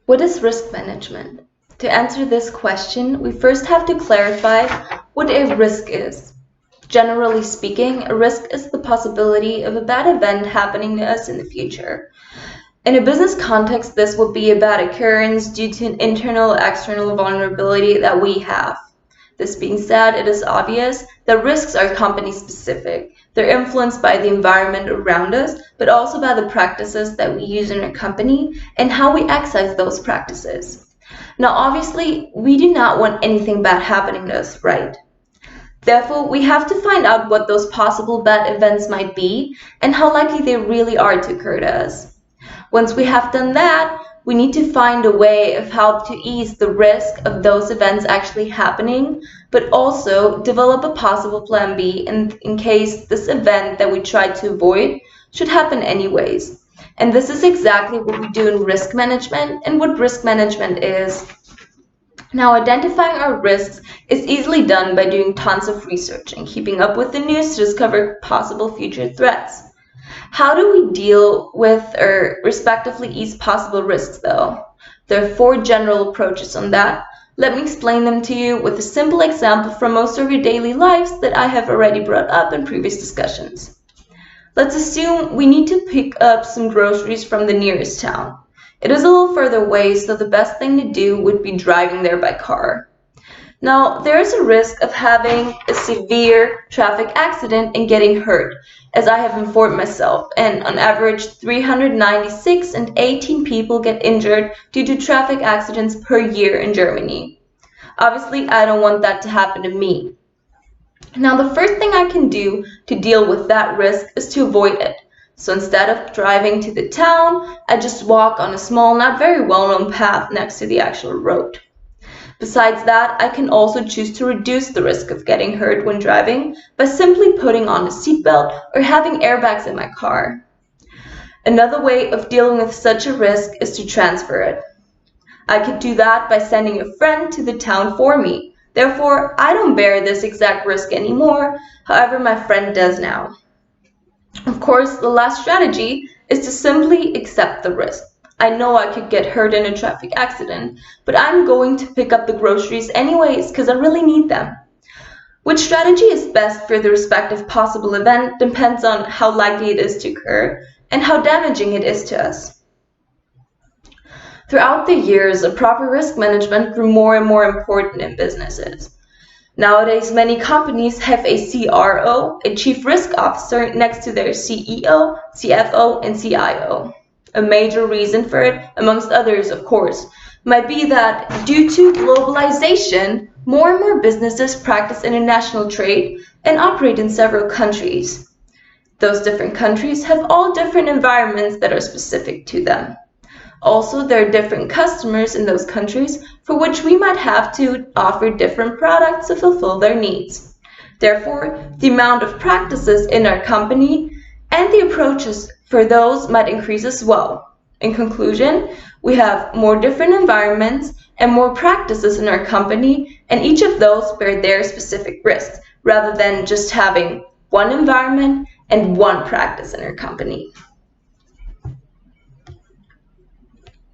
What is risk management? To answer this question, we first have to clarify what a risk is. Generally speaking, a risk is the possibility of a bad event happening to us in the future. In a business context, this would be a bad occurrence due to an internal or external vulnerability that we have. This being said, it is obvious that risks are company specific. They're influenced by the environment around us, but also by the practices that we use in our company and how we exercise those practices. Now, obviously, we do not want anything bad happening to us, right? Therefore, we have to find out what those possible bad events might be and how likely they really are to occur to us. Once we have done that, we need to find a way of how to ease the risk of those events actually happening, but also develop a possible plan B in case this event that we tried to avoid should happen anyways. And this is exactly what we do in risk management and what risk management is. Now, identifying our risks is easily done by doing tons of research and keeping up with the news to discover possible future threats. How do we deal with or respectively ease possible risks, though? There are 4 general approaches on that. Let me explain them to you with a simple example from most of your daily lives that I have already brought up in previous discussions. Let's assume we need to pick up some groceries from the nearest town. It is a little further away, so the best thing to do would be driving there by car. Now, there is a risk of having a severe traffic accident and getting hurt, as I have informed myself, and on average 396 and 18 people get injured due to traffic accidents per year in Germany. Obviously, I don't want that to happen to me. Now, the first thing I can do to deal with that risk is to avoid it. So instead of driving to the town, I just walk on a small, not very well-known path next to the actual road. Besides that, I can also choose to reduce the risk of getting hurt when driving by simply putting on a seatbelt or having airbags in my car. Another way of dealing with such a risk is to transfer it. I could do that by sending a friend to the town for me. Therefore, I don't bear this exact risk anymore, however my friend does now. Of course, the last strategy is to simply accept the risk. I know I could get hurt in a traffic accident, but I'm going to pick up the groceries anyways because I really need them. Which strategy is best for the respective possible event depends on how likely it is to occur and how damaging it is to us. Throughout the years, a proper risk management grew more and more important in businesses. Nowadays, many companies have a CRO, a Chief Risk Officer, next to their CEO, CFO, and CIO. A major reason for it, amongst others, of course, might be that due to globalization, more and more businesses practice international trade and operate in several countries. Those different countries have all different environments that are specific to them. Also, there are different customers in those countries for which we might have to offer different products to fulfill their needs. Therefore, the amount of practices in our company and the approaches for those might increase as well. In conclusion, we have more different environments and more practices in our company, and each of those bear their specific risks, rather than just having one environment and one practice in our company.